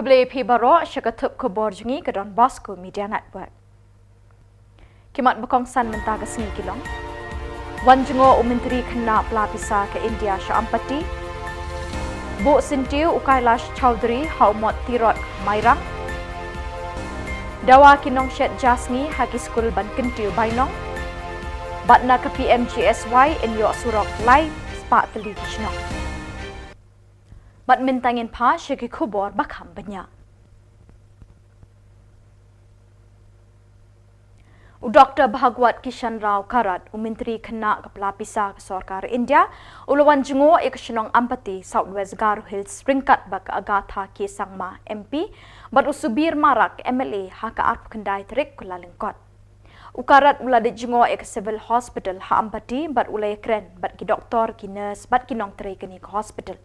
Kebeli Pibaro syakatup keborjungi ke Don Bosco Media Network. Kimat berkongsan mentah ke sini kilong. Wan Jengo Menteri kena pelapisa ke India Syampati. Bu Sintiu Ukailash Chowdhury Haumot Tirot Mairang. Dawa Kinong Syed Jasni Haki Skul Ban Kentiu Bainong. Batna ke PMGSY in Yok Surok Live Spak Television. Bat mintangin pa syaki kubor bakam banyak. Dr. Bhagwat Kishan Rao Karat, Menteri kena kepelapisa ke Sarkar India, Ulawan Jengo Eksenong Ampati, Southwest Garo Hills, Ringkat bak Agatha Kesangma MP, bat usubir marak MLA haka arp kendai terik kula lengkot. Ukarat uladik Jengo ek Civil Hospital ha Ampati, bat ulai keren, bat ki doktor, ki nurse, bat kinong terik kini ke hospital.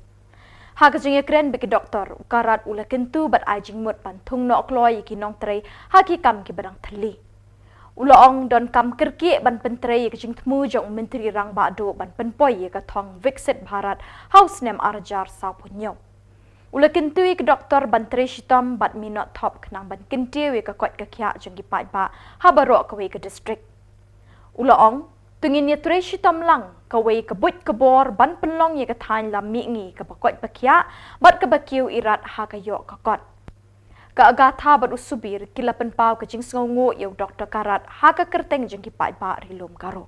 Hak jengi keren bagi doktor, ukarat ula kentu bat ajing mut pantung nok kloy kinong terai haki kam ki barang thali. Ulaong don kam kerki ban penterai ke jing temu jong menteri rang bado ban penpoi ke thong Viksit Bharat House nem arjar sa punyo. Ula kentu ke doktor ban terai shitom bat minot top kenang ban kentiu ke kot ke kya jong ki pai ba habarok ke district. Ulaong tungin ya terai shitom lang kawai kebut kebor ban penlong ye ketain lam mingi ke bakot bakia bat ke bakiu irat ha kayok kakot ke agatha bat usubir kila penpau ke jing sngongo ye Dr. Karat ha ke kerteng jeng ki pai ba rilum karo.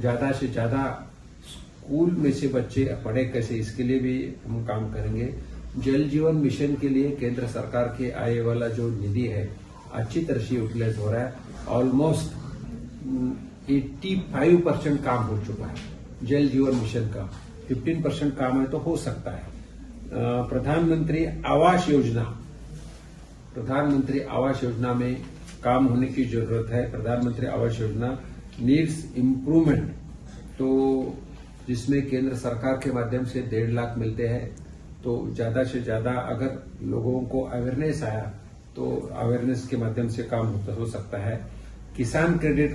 ज़्यादा से ज़्यादा स्कूल में से बच्चे पढ़े कैसे, इसके लिए भी हम काम करेंगे। जल जीवन मिशन के लिए केंद्र सरकार के आए वाला जो निधि है अच्छी तरह से यूटिलाइज हो रहा है। ऑलमोस्ट 85% काम हो चुका है। जल जीवन मिशन का 15% काम है तो हो सकता है। प्रधानमंत्री आवास योजना में काम होने की जरूरत है। प्रधानमंत्री आवास योजना नीड्स इम्प्रूवमेंट, तो जिसमें केंद्र सरकार के माध्यम से 1.5 लाख मिलते हैं, तो ज्यादा से ज्यादा अगर लोगों को अवेयरनेस आया तो अवेयरनेस के माध्यम से काम हो सकता है। किसान क्रेडिट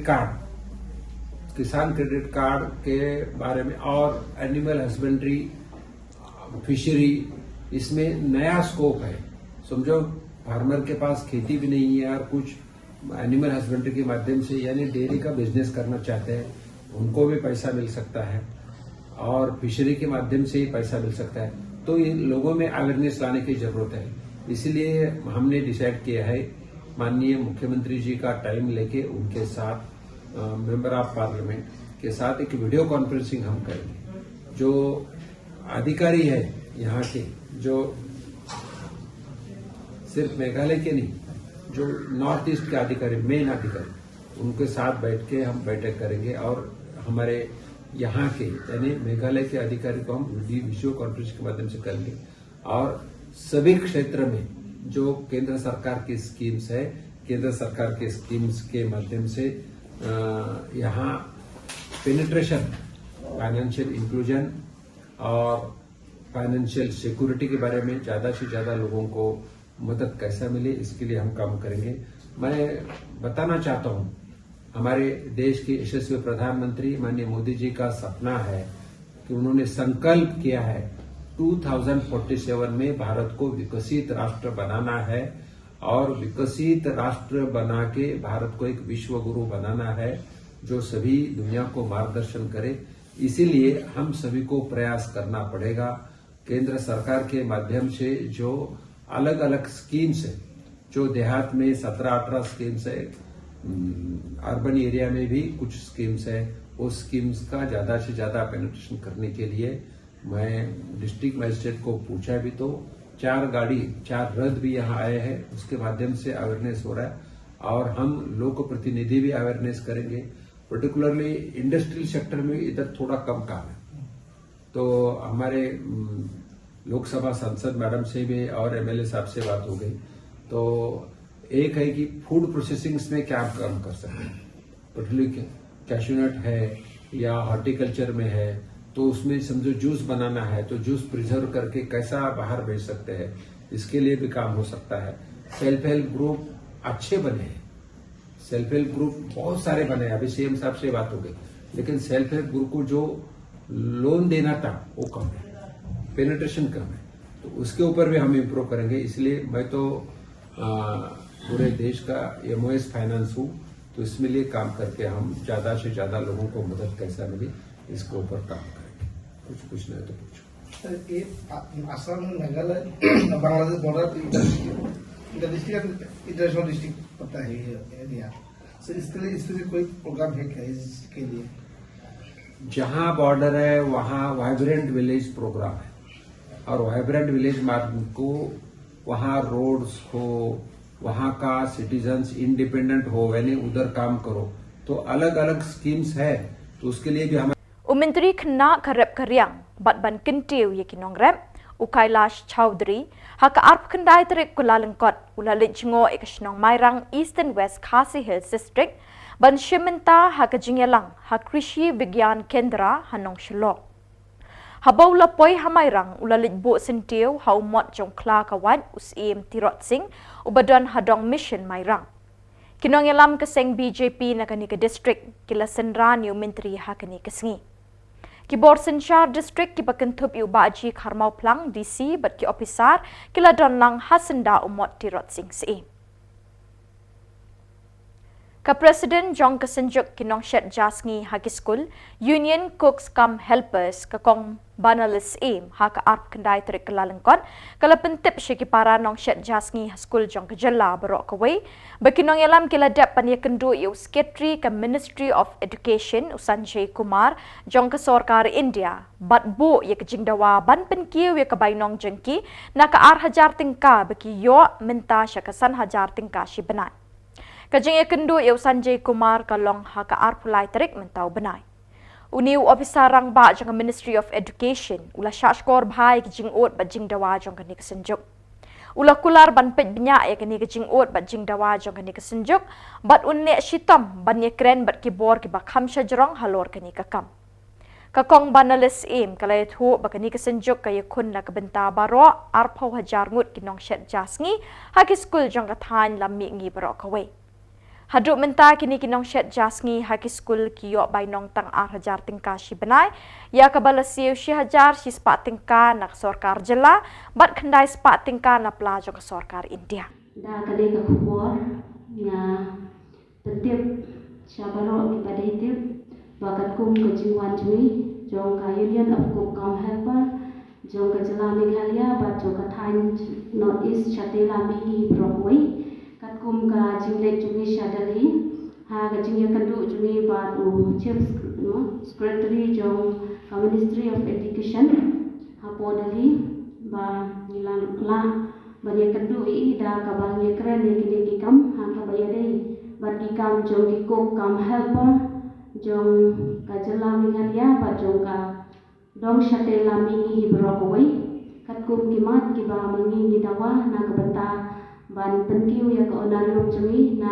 कार्ड के बारे में और एनिमल हस्बेंड्री, फिशरी, इसमें नया स्कोप है। समझो फार्मर के पास खेती भी नहीं है और कुछ एनिमल हस्बेंड्री के माध्यम से यानी डेयरी का बिजनेस करना चाहते हैं, उनको भी पैसा मिल सकता है और फिशरी के माध्यम से ही पैसा मिल सकता है। तो ये लोगों में अवेयरनेस लाने की जरूरत है। इसलिए हमने डिसाइड किया है, माननीय मुख्यमंत्री जी का टाइम लेके उनके साथ मेंबर ऑफ पार्लियामेंट के साथ एक वीडियो कॉन्फ्रेंसिंग हम करेंगे। जो अधिकारी है यहाँ के, जो सिर्फ मेघालय के नहीं, जो नॉर्थ ईस्ट के अधिकारी, मेन अधिकारी, उनके साथ बैठ के हम बैठक करेंगे और हमारे यहाँ के यानी मेघालय के अधिकारी को हम वीडियो कॉन्फ्रेंस के माध्यम से करेंगे और सभी क्षेत्र में जो केंद्र सरकार की स्कीम्स है, केंद्र सरकार के स्कीम्स के माध्यम से यहाँ पेनिट्रेशन, फाइनेंशियल इंक्लूजन और फाइनेंशियल सिक्योरिटी के बारे में ज्यादा से ज्यादा लोगों को मदद कैसा मिले, इसके लिए हम काम करेंगे। मैं बताना चाहता हूं, हमारे देश के यशस्वी प्रधानमंत्री माननीय मोदी जी का सपना है कि उन्होंने संकल्प किया है 2047 में भारत को विकसित राष्ट्र बनाना है और विकसित राष्ट्र बना के भारत को एक विश्व गुरु बनाना है जो सभी दुनिया को मार्गदर्शन करे। इसीलिए हम सभी को प्रयास करना पड़ेगा। केंद्र सरकार के माध्यम से जो अलग अलग स्कीम्स है, जो देहात में 17-18 स्कीम्स है, अर्बन एरिया में भी कुछ स्कीम्स है, उस स्कीम्स का ज्यादा से ज्यादा पेनिट्रेशन करने के लिए मैं डिस्ट्रिक्ट मजिस्ट्रेट को पूछा भी तो 4 रथ भी यहाँ आए हैं, उसके माध्यम से अवेयरनेस हो रहा है और हम लोक प्रतिनिधि भी अवेयरनेस करेंगे। पर्टिकुलरली इंडस्ट्रियल सेक्टर में इधर थोड़ा कम काम है, तो हमारे लोकसभा सांसद मैडम से भी और एमएलए साहब से बात हो गई। तो एक है कि फूड प्रोसेसिंग में क्या काम कर सकते हैं, पर्टिकुलरली कैशूनट है या हॉर्टिकल्चर में है, तो उसमें समझो जूस बनाना है तो जूस प्रिजर्व करके कैसा बाहर भेज सकते हैं, इसके लिए भी काम हो सकता है। सेल्फ हेल्प ग्रुप अच्छे बने हैं, सेल्फ हेल्प ग्रुप बहुत सारे बने हैं, अभी सीएम साहब से बात हो गई, लेकिन सेल्फ हेल्प ग्रुप को जो लोन देना था वो कम है, पेनिट्रेशन कम है, तो उसके ऊपर भी हम इम्प्रूव करेंगे। इसलिए मैं तो पूरे देश का एमओएस फाइनेंस हूं, तो इसमें लिए काम करके हम ज्यादा से ज्यादा लोगों को मदद कैसा मिले इसके ऊपर काम करेंगे। कुछ पूछना है तो पूछो। Assam Meghalaya Bangladesh border inter district international district पता है ये एरिया, सो इसके लिए स्पेशल कोई प्रोग्राम है क्या इसके लिए? जहां बॉर्डर है वहां वाइब्रेंट विलेज प्रोग्राम है और वाइब्रेंट विलेज मार्ग को वहां रोड्स हो, वहां का सिटीजन्स इंडिपेंडेंट हो, यानी उधर काम करो, तो अलग अलग स्कीम्स है, तो उसके लिए भी हम Umenteri Kena Karep Karyang Bat Ban Kentiu Yekinong Rep Ukailash Chowdhury Haka Arp Kendai Terik Kulalengkot Ulalit Jingo Ikashnong Mairang Eastern West Khasi Hills District Ban Shimenta Haka Jingyalang Hakrishi Vigyan Kendra Hanong Shilok Habau Lapoi Hamairang Ulalit Bo Sentiu Haumot Jong Kla Kawan Usim Tirot Singh Ubadan Hadong Mission Mairang Kinong Yalam Keseng BJP Nakanika District Kila Senran Umenteri Hakani Kesengi Kibor Senshar District Kibakentup Ubaji Karmau Plang DC Bat Ki Officer Kila Donlang Hasenda Umot Tirot Singh Si Ka President Jong Kesenjuk Kinong Shet Jasngi Haki School Union Cooks Come Helpers Kakong Banalis Aim Haka Arp Kendai Terik Kelalengkot Kala Pentip Syekipara Nong Shet Jasngi School Jong Kejela Barok Kawai Bakinong Yalam Kila Dep Pania Kendu Iu Sekretari Ka Ministry of Education Sanjay Kumar Jong Ka Sorkar India Bat Bu Ye Kejingdawa Ban Penkiu Ye Kabainong Jengki Naka Ar Hajar Tingka Baki Yo Minta Syakasan Hajar Tingka Shibanai Kajing Kendu Iu Sanjay Kumar Kalong Haka Ar Pulai Terik Mentau Benai Uniu Officer Rang Ba Jong Ministry of Education Ula Syashkor Bhai Kajing Ot Bat Jingdawa Jong Kani Kesenjuk Ula Kular Ban Pet Benya Ye Kani Kajing Ot Bat Jingdawa Jong Kani Kesenjuk Bat Unne Shitam Ban Ye Kren Bat Kibor Ki Bakham Shajarong Halor Kani Kakam Kakong Banalis Aim Kalayat Hu Bakani Kesenjuk Kaya Kun Na Kabenta Baro Arpau Hajar Ngut Kinong Shet Jasngi Haki School Jong Kathan Lammi Ngi Barok Kawai Haduk menta kini kinong Shet Jasngi Haki School Kiyok Bainong Tang Ar Hajar Tingka Shibanai Ya kabala siu Shi Hajar Shi Spat Tingka Nak Sorkar Jela Bat Kendai Spat Tingka Na Pelajo Ke Sorkar India Da kali ke kubur Nga Petip Syabaro Kipada Hitip Bakat kum ke Jingwan Jui Jong ka Union of Cook Come Helper Jong ka Jela Meghalaya Bat Jong ka Thain North East Chatela Mingi Broadway Kat kum ka Jinglek Jumi Shadali Ha ka Jingya Kandu Jumi Bat Chief Secretary Jong ka Ministry of Education Ha Podali Ba Nilang La Banya Kandu Da ka Banya Kren Ye Kini Kikam Ha ka Bayadei Bat Kikam Jong Kikuk Kam Helper Jong ka Jela Meghalaya Bat Jong ka Dong Shatela Mingi Hibrokawai Kat kum kimat Kiba Mengi Gidawa Na ka Benta Ban penkiu ya ke onarium jumi na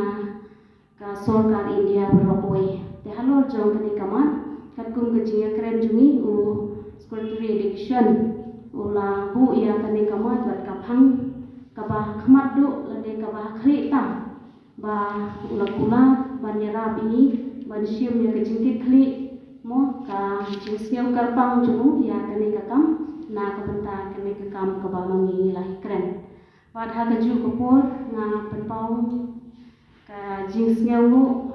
ka Sorkar India Brokawai. Te halor jong kani kamat kat kum ke jinga keren jumi secretary education ula bu ya kane kamat bat kaphang kabah khamat du lade kabah khrita ba ula kula banyara bini ban siam ya kejingkit khli mo ka jingsiam karpang jumu ya kane kakam na kabanta kane kakam kabah mangi lahi kren wat ha kaju kapur nga penpau ka jingsiam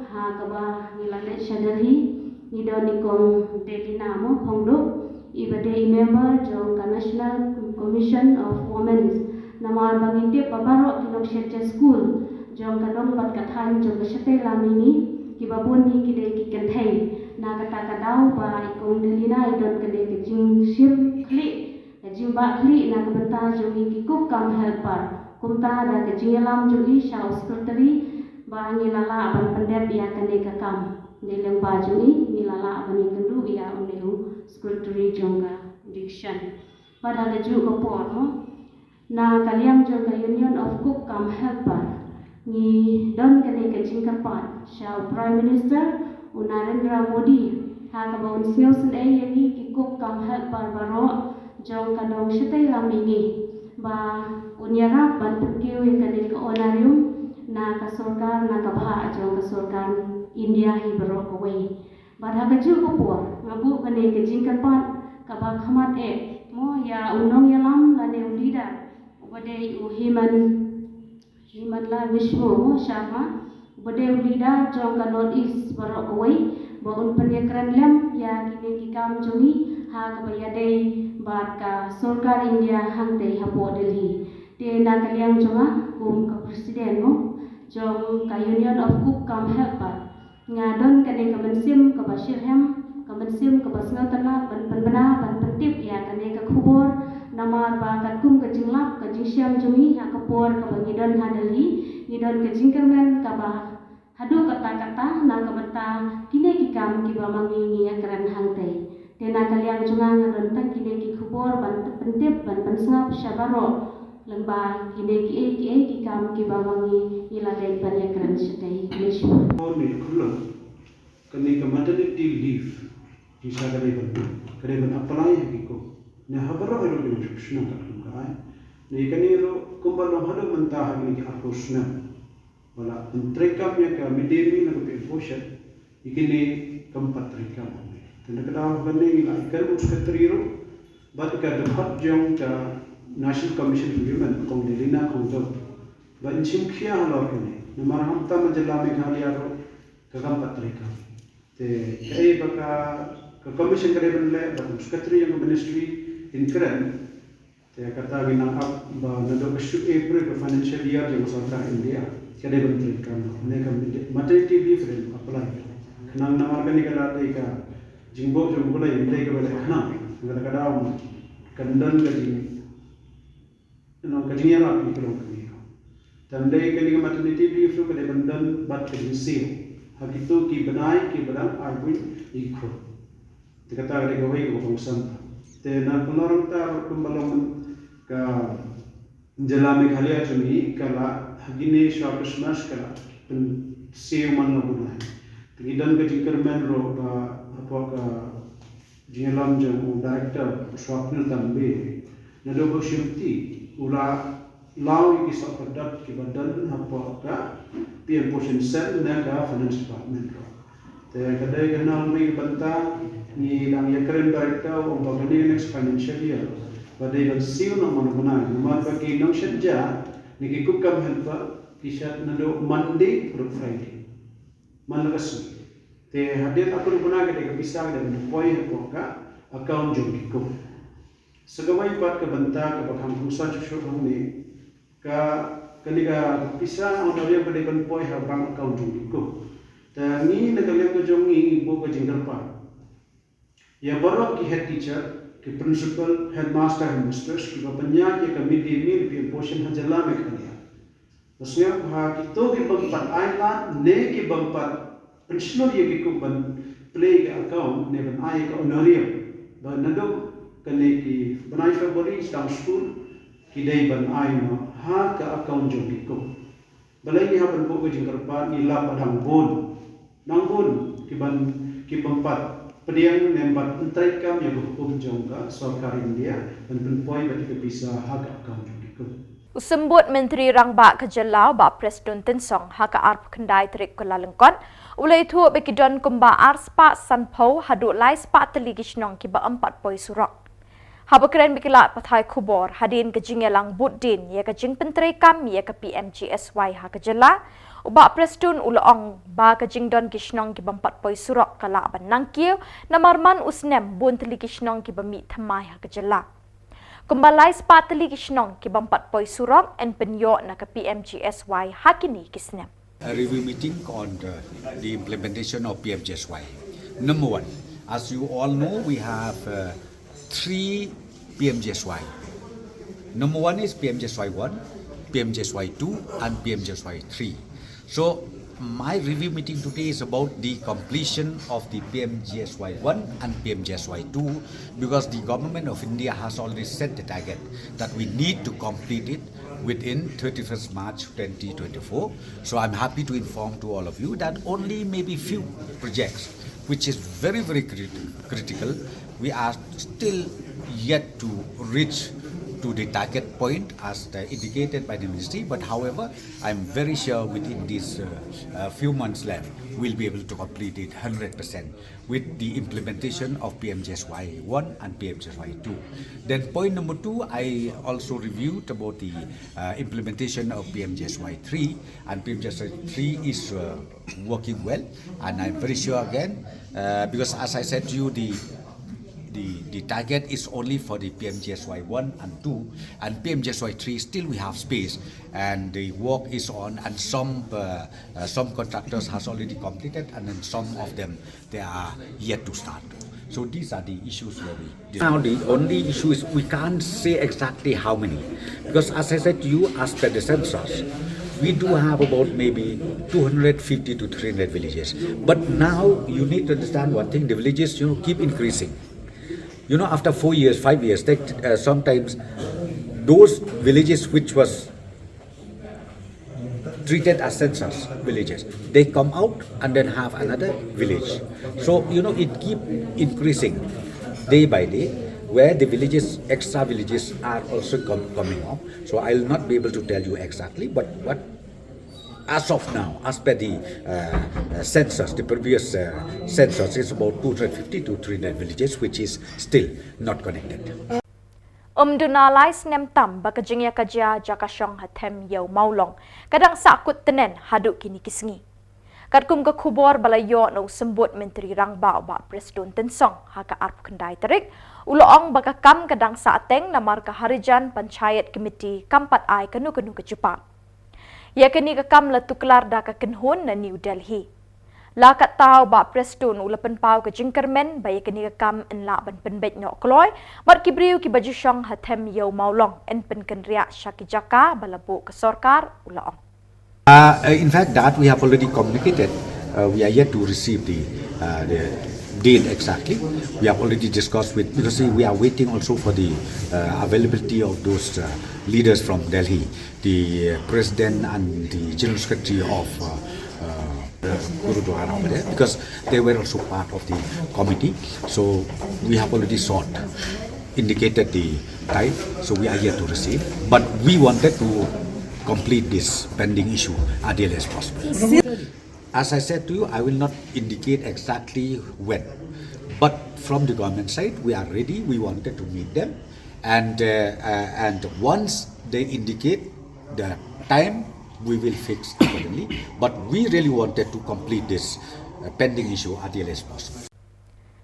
ha kabah ngilane shadarhi nidon nikong delina mo hongdo ibade member jong ka National Commission of Women namar banginte babaro kinong shetja school jong ka dong bat kathan jong ka shate lamini kibabun ni kide kikenthai na kata kadau ba ikong delina idon kade kijing ship kli kijing ba kli na kabenta jong ikuk kam helper kumta da kijing lam jong i shaw secretary ba ngilala ban pendep ya kane kakam nileng baju ni lala abani kendu ia uneu secretary jongga diction pada leju kopor mo na kaliam jongga Union of Cook Kam Helper ni don kane kajing kapat shau Prime Minister Narendra Modi ha kabaun siau sendai yagi ki Cook Kam Helper baro jong kadong shitai lamini ba unyara ban pekiu kane ka onarium na ka sorkar na ka bha jong ka sorkar India hi berok away. Badha kaju kopor ngabu kane kejing kapat kabak khamat mo ya unong yalam lane udida ubade uhiman la Vishnu mo Sharma ubade udida jong ka North East berok away ba un penyekran lem ya kini kikam jongi ha kabayade bat ka sorkar India hangte hapo Delhi te na kaliang jonga kum ka presiden mo jong ka Union of Cook Kam Helper ngadon kane kabensim ka Bashirham kabensim ka Basngatana ban penbena ban pentip ya kane ka khubor namar ba katkum ka jinglap ka jingsyam jumi ha kapor ka bangidon hadali ngidon ka jingkermen ka ba hadu kata-kata na ka bata kine kikam ki ba mangi ngia kran hangte tena kaliang junga ngadon ta kine ki khubor ban pentip ban pensngap syabaro lembah kine ki kam ki bawangi ilagay panyakran sitai Malaysia. Ni kulon kani ka maternity leave isa kare ban apply hakiko ne habaro ero ni subsna ka kai ne kani ro kumbal no hado manta hagni ki approachna wala entreka me ka midemi na ko poshat ikini kampatrika tena kada banne ni la kar muskatriro bat ka dapat jong ka National Commission for Women kong Delina kong do ba inchim khia halo kene namar hamta majalla meghalaya ro kagam patrika te kai baka ka commission kare banle ba secretary yang ministry in kran te kata gina ab ba nado kashu April ka financial year yang sarkar India kare bantrika ne ka maternity leave friend apply nang namar kani kala dei ka jingbo jongbola indai ka bale khana ngada kada kandan ka jing no kajinga ra ni kelong kami tandai kali maternity leave tu kali bandan bat kali sil habitu ki banai ki badang arbu ikho tikata kali gawai ko fungsan te na punorang ta kumbalong ka jalame khalia chumi kala hagine shwa Christmas kala pen sil man no bunai tidan ka jinkerman ro ba apa ka jingalam jang director swapnil tambe na dobo shimti ula law ki sa product ki badan hapa ka PM portion sel na ka finance department ro te kadai kana mai banta ni lang ya keren director o bagani next financial year badai ban siu na manuna namar ba ki nang shajja ni ki kukam helpa kisat na do Monday to Friday malakas te hadir aku guna ke bisa dan poi ko ka account jom ki ko segawai pat ke benta ke bakam pusat cucu ni ka kaliga pisa onoria pada ban poi ha bank account jungiko ta ni nagalia ko jongi ibu ko jingkarpa ya borok ki head teacher ki principal headmaster and mistress ki bapanya ki committee meal ki portion hajala me khania masnya ha kito ki bampat aila ne ki bampat principal ye ki ko ban play ke account ne ban ai ka onoria ba nado kene ki banai February stang school ki dai ban ai no ha ka account jom ki ko balai ni ha ban ko jingkarpa ni la padang bon nang bon ki ban ki bampat Pediang membat entreikam yang hukum jongka Sarkar India dan penpoi bagi bisa hak akam juga. Usembut Menteri Rangba Kejelau ba Presiden Tensong haka arp kendai terik kelalengkot ulai tu bekidon kumba arspa sanpau hadu lai spa teligisnong kiba 4 poi surok. Habakren bikilat pathai kubor hadin kejingelang buddin ya kejing penterikam ya ke PMGSY ha kejela uba Presiden ulaong ba kejing don gisnong kiba 4 poi surok kala ban nangkiu namarman usnem bun teligisnong kiba mi thamai ha kejela. Kumbalai sepatali kisnong kibang 4 poi surok en penyo na ka PMGSY hakini kisnem. A review meeting on the implementation of PMGSY. Number one, as you all know, we have 3 PMGSY. Number one is PMGSY 1, PMGSY 2 and PMGSY 3. So my review meeting today is about the completion of the PMGSY 1 and PMGSY 2 because the government of India has already set the target that we need to complete it within 31st March 2024. So I'm happy to inform to all of you that only maybe few projects which is very critical, we are still yet to reach to the target point as indicated by the ministry, but however I'm very sure within these few months left we'll be able to complete it 100% with the implementation of PMGSY 1 and PMGSY 2. Then point number 2, I also reviewed about the implementation of PMGSY 3, and PMGSY 3 is working well, and I'm very sure again because as I said to you, the target is only for the PMGSY 1 and 2, and PMGSY 3 still we have space, and the work is on, and some contractors has already completed, and then some of them they are yet to start. So these are the issues where we. Now the only issue is we can't say exactly how many, because as I said to you, as per the census, we do have about maybe 250 to 300 villages. But now you need to understand one thing: the villages keep increasing. After 4 years, 5 years, sometimes those villages which was treated as census villages, they come out and then have another village. So, it keep increasing day by day, where the villages, extra villages are also coming up. So I'll not be able to tell you exactly, but what as of now, as per the census, the previous census is about 250 to 300 villages, which is still not connected. Dunalai snem tam bakajing ya kaja jakashong hatem yau maulong kadang sakut tenen hadu kini kisngi. Kadkum ka kubor balayo no sembut Menteri Rangba ba Presiden Tensong haka arp kendai terik uloong bakakam kadang saateng namar ka Harijan Panchayat Committee kampat ai kanu ke Jepang. Ya kini kakam la tuklar da ka kenhun na New Delhi. La kat tau ba Presiden ula penpau ke jingkermen ba ya kini kakam en la ban penbet nyok kloy mat kibriu ki baju syong hatem yau maulong en penkenria syaki jaka balabu ke Sarkar ulaong. In fact, that we have already communicated. We are yet to receive the date exactly. We have already discussed with, because we are waiting also for the availability of those leaders from Delhi, the president and the general secretary of Gurudwara over there, because they were also part of the committee. So we have already indicated the time, so we are yet to receive. But we wanted to complete this pending issue as early as possible. As I said to you, I will not indicate exactly when, but from the government side, we are ready. We wanted to meet them, and once they indicate the time, we will fix accordingly. But we really wanted to complete this pending issue as early as possible.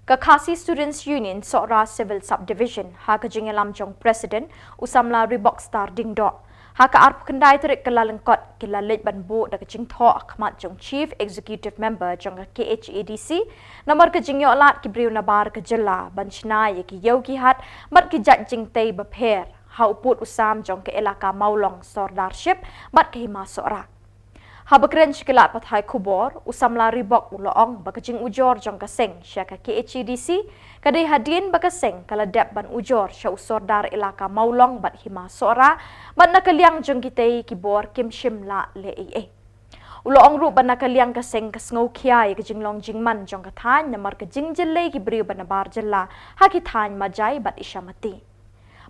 Kakasi Students Union Sora Civil Subdivision Hakajing Lamjong President Usamla Reebok Star Dingdo. Haka arp kendai terik kelalengkot kilalit banbu da kecing tho akmat jong Chief Executive Member jong KHADC nomor kejing yolat kibriu nabar kejela banchna ye ki yau ki hat mat ki jat jing tei bapher ha uput usam jong ke elaka maulong sordarship mat ke hima sora. Habakren shkilat pathai kubor usamla Reebok uloong bakajing ujor jong kaseng syaka KHADC kadai hadin bakaseng kaladap ban ujor sya usordar elaka maulong bat hima sora bat nakaliang jong kitei kibor kim shimla le Ulo ong ru bana kaliang kaseng kasngau kiai ke jinglong jingman jong kathan namar ke jingjele ki briu bana bar jella hakithan majai bat isyamati.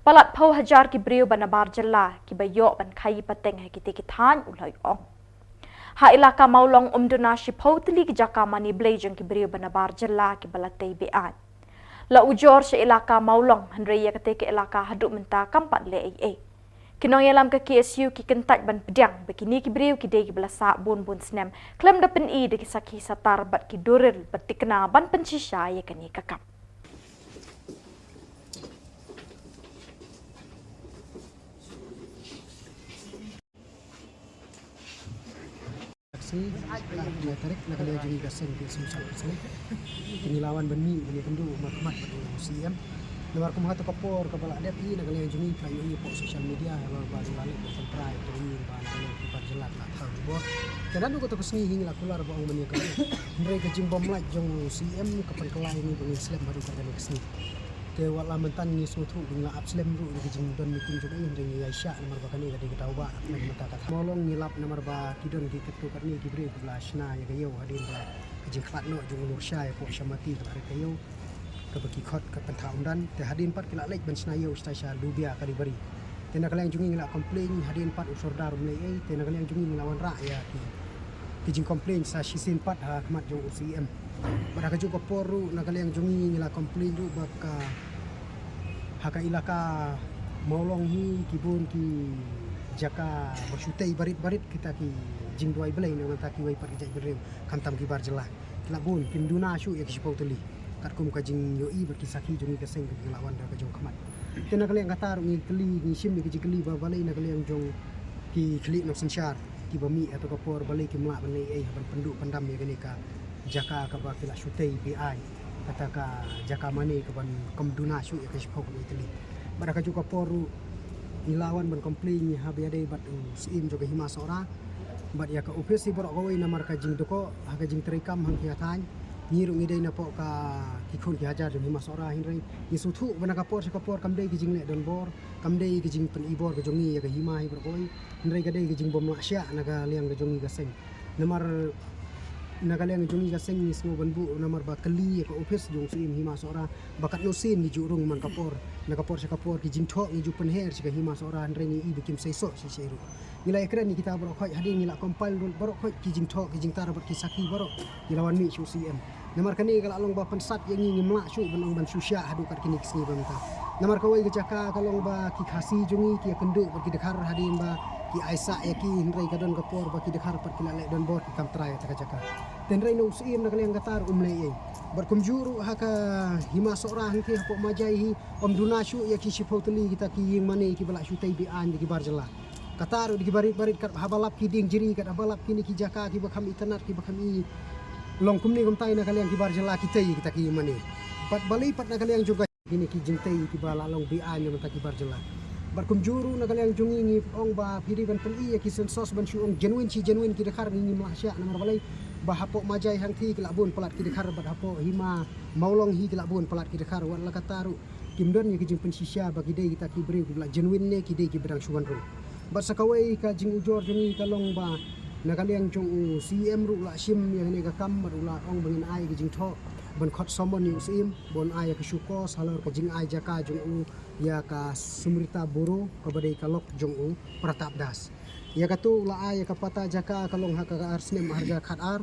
Palat pau hajar ki briu bana bar jella ki bayo ban khai pateng ha ki kithan ulai ong. Ha ilaka maulong umduna shi pau tili ki jaka mani blejong ki briu bana bar jella ki balatei beat. La ujor shi ilaka maulong hanreya kate ke ilaka haduk menta kampat le ai. Kinong yalam ke KSU ki kentat ban pedang begini ki briu ki dei ki belasa bun snem klem da pen I de ki saki satar bat ki duril bat tikna ban pensisya ya kani kakap. Aksi dia tarik nak dia jadi gasing di susah sini. Ini lawan beni ini tentu makmat pada CM. Luar kumah tu kapor kepala dia pi nak dia jadi kayu ini pok social media luar baru lalu kontra itu ini bahan kalau kita jelas tak tahu boh. Kadang tu kita kesini hingga keluar bawang beni kau. Mereka jimbom lagi jong CM kapan kelai ini bagi Islam baru kita kesini. Ke wala mentan ni suatu dengan Islam tu di jingdon ni kunjung ini dengan Aisyah nomor bahkan ni kita tahu bah nak mata kata. Molong nilap nomor bah kidon di ketu kat ni kibri belasna ya kayu hadin bah jing khat no jong Nursya ya pok syamati kat kayu. Kebagi khot ke pentahun dan hadin pat kila lek ben senayo stasya lubia kali beri tena kalian jungi ngila komplain hadin pat usor darum lei tena kalian jungi ngelawan rakyat ki jing komplain sa sisin pat ha khmat jong UCM pada ka juga poru na kalian jungi ngila komplain du baka haka ilaka maulong hi kibun ki jaka bersyutai barit-barit kita ki jing duai belai na taki wai pat kijai bereu kantam ki bar jelah kila bun kim duna syu ya ki sipau tuli katkum kajing yoi berkisaki jungi keseng ke lawan da kajong khamat tena kalian katar ngi keli ngi sim ki keli ba balai na kalian jong ki keli no sensyar ki bami atau kapor balai ki mlak bani ban penduk pendam ya gani ka jaka ka ba kila syutai BI kata ka jaka mane ka ban komduna syu ya kashpok ni teli bara ka juga poru ilawan ban komplain ha biade bat sim joga hima sora bat ya ka ofisi borok gawai namar ka jing doko ha ka jing terikam hang kiatan nyiru ngidai na po ka kikun ki hajar jong hima sora hinrai isutu bana kapor kamdei ki jing le don bor kamdei ki jing pen ibor ka jongi ya ka hima hi berkoi hinrai ka dei ki jing bom nasya na ka liang ka jongi ka seng namar na ka liang jongi ka seng ni smo banbu namar ba kali ka office jong sim hima sora bakat no sin ni jurung man kapor na kapor ki jing thok ni ju pen her ka hima sora hinrai ni I bikim seiso si seru nilai ekran ni kita borok khoi hadin nilai compile borok khoi ki jing thok ki jing tar bat ki saki borok nilawan mi syu CM namar kani kalau long ba pensat yang ngi mlak syu benong ban susya hadu kat kini kesini banta namar kawai ke jaka kalong ba ki khasi jungi ki kenduk ba ki dekhar hadin ba ki Aisyah ya ki hindrai kadon kapor ba ki dekhar pat kila lek don bor ki kam trai ta jaka ten rai no CM nak liang gatar umlei berkum juru ha ka hima sora hangki pok majai hi duna syu ya ki sipau teli kita ki ying mane ki balak syu tai bi an ki bar jela katar di barit-barit kat habalap ki ding jiri kat habalap kini ki jaka ki bakam internet ki bakam I long kumni kumtai na kalian ki bar jela kita ki mani pat balai pat na kalian juga kini ki jintai ki bala long bi an yang ki bar jela barkum juru na kalian jungi ni ong ba piri ban peli ki sensos ban syu ong genuine ki dekhar ni Malaysia namar balai ba hapok majai hang thi ki labun pelat ki dekhar bat hapok hima maulong hi ki labun pelat ki dekhar wan la kataru kimdon ni ki jing pensisya bagi dei kita ki beri ki genuine ne ki dei ki bedang suwan ru bat sakawai ka jing ujor jungi kalong ba na kalian jong CM ru la sim yang ni ka kam ru la ong bangin ai ki jing tho ban khot somon ni sim bon ai ka syuko salor ka jing ai jaka jong ya ka sumrita buru ka badai ka lok jong pratap das ya ka tu la ai ka pata jaka kalong ha ka arsnem harga khat ar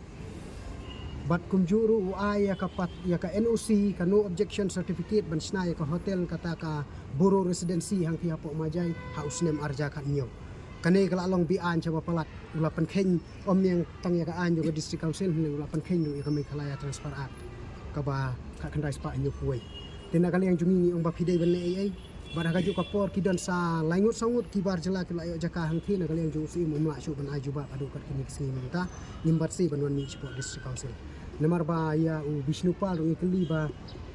bat kumjuru ai ya ka pat ya ka NOC ka no objection certificate ban snai ka hotel kata ka buru residency hang ti hapo majai ha usnem arja khat nyo kane kala long bi an chaba palat ula pen kheng om yang tang ya ka an juga district council ula pen kheng ya ka mai khalaya transfer act ka ba ka kandai spa nyo kuai tena kali yang jungi ong ba pidai ban ai bar ka ju ka por ki dan sa laingut sangut ki bar jela ki layo jaka hang thi na kali yang ju si mumla syu ban aju ba adu kat kini kesini minta nimbat si ban wan ni support district council namar ba ya u Bishnupal ngi keli ba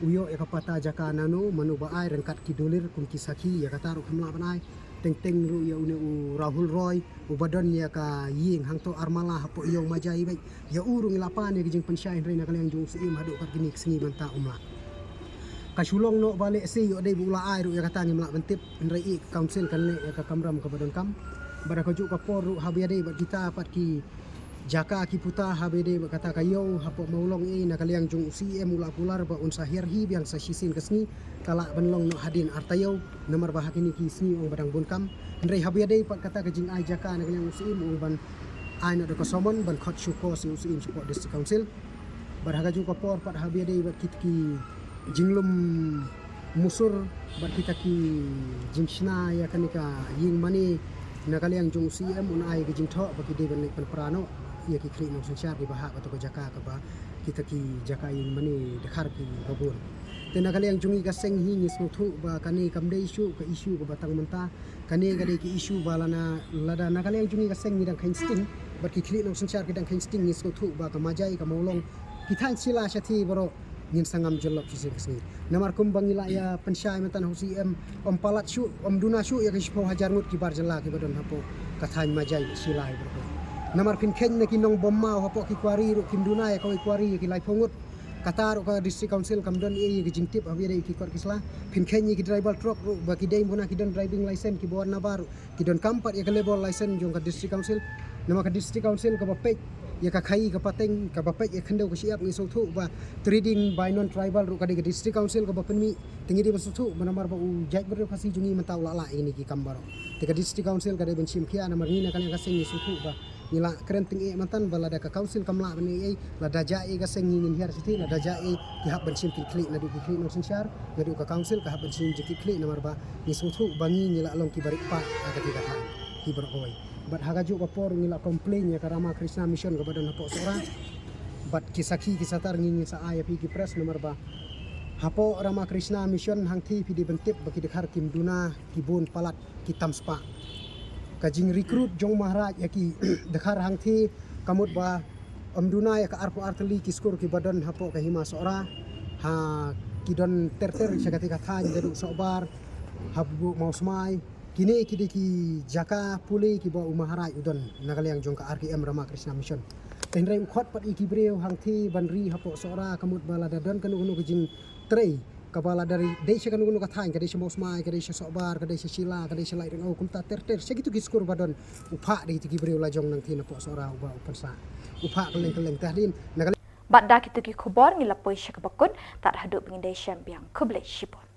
uyo ya ka pata jaka nano manu ba ai rengkat ki dolir kum ki saki ya ka taru kamla ban ai teng ru ya u Rahul Roy u badan ya ka ying hang to armala hapo yong majai bai ya urung lapan ya jing pensyai reina kali yang jung sim hadu kat kini kesini manta umla kasulong no balik si yo dei bula ai ru ya kata ni mlak bentip nrei council kan le ya ka kamram ka badan kam bara ka ju ka por ru habia dei bat kita pat ki jaka kiputa habede kata kayo hapo maulong nakaliang jung UCM ula pular ba unsa hirhi biang sa sisin kesni kala benlong no hadin artayo nomor bahak ini kisni ong badang bunkam ndrei habede pat kata kajing ai jaka nakaliang UCM ong ban ai no de kosomon ban khot syuko si UCM support district council barhaga jung kopor pat habede bat kitki jinglum musur bat kita ki jingshna ya kanika ying mani nakaliang jung UCM un ai kajing tho baki de ban pen prano ia ki kri nong sanchar di bahak atau ke jaka ke ba kita ki jaka in mani dekhar ki babun tena kali yang jungi ka seng hi ngis muthu ba kani kamde isu ke isu ke batang menta kani gade ki isu balana lada na kali yang jungi ka seng ni dang khain sting ba ki kri nong sanchar ki dang khain sting ngis muthu ba ka majai ka maulong kita sila syathi baro ngin sangam jolop sisi kesni namar kum bangila ya pensyai metan UCM om palat syu om duna syu ya ki shpo hajar ngut ki bar jela ki badon hapo kathan majai silai baro namar pin ken na kinong bomma hapo ki kwari ro kim dunai ko kwari ki lai phongut kata ro ka district council kamdon e ki jingtip avire ki kor kisla pin ken ki driver truck ro ba ki dei bona ki don driving license ki bon nabar ki don kampat ya ka label license jong ka district council nama ka district council ka bapet ya ka khai ka pateng ka bapet ya khendau ka siap ngi sothu ba trading by non tribal ro ka di district council ka bapenmi tingi di basuthu manamar ba u jaj ber phasi jungi mentau la ini ki kambaro tika district council ka de ben sim khia namar ni na kan ka sengi sothu ba nila kerenting mantan balada ka council kamla bani la daja ga sengi ngin hiar siti la daja ki hab ben sim klik na du klik no sinsyar ngadu ka council ka hab ben sim jiki klik namar ba ni sothu bangi nila long ki barik pa ka ti kata hi beroi bat hagaju ka por ngila complain ya ka Rama Krishna Mission ka badan hapo sora bat kisaki kisatar ngin sa aya pi ki press namar ba hapo Rama Krishna Mission hangthi pi di bentip baki dekhar kim duna kibun palat kitam spa kajing recruit jong maharaj yaki dekhar hangthi kamut ba amduna ya ka arpo arteli kiskur ki badan hapo ka hima sora ha kidon terter sagati katha jadu sobar habu mau smai kini kidi ki jaka puli ki ba maharaj udon nagaliang jong ka RKM Rama Krishna Mission tenrei khot pat iki breu hangthi banri hapo sora kamut bala dadon kanu kajing trei kabala dari desa kan gunu kathain kadai semau smai kadai sobar kadai sila kadai selai dengan kumta terter segitu kiskur badon upha di tigi breu lajong nang thina po sora uba upansa upha keleng tahdin Bat da kitu ki khobor ngilapoi syakabakun tak haduk pengindai syambiang kublai shipon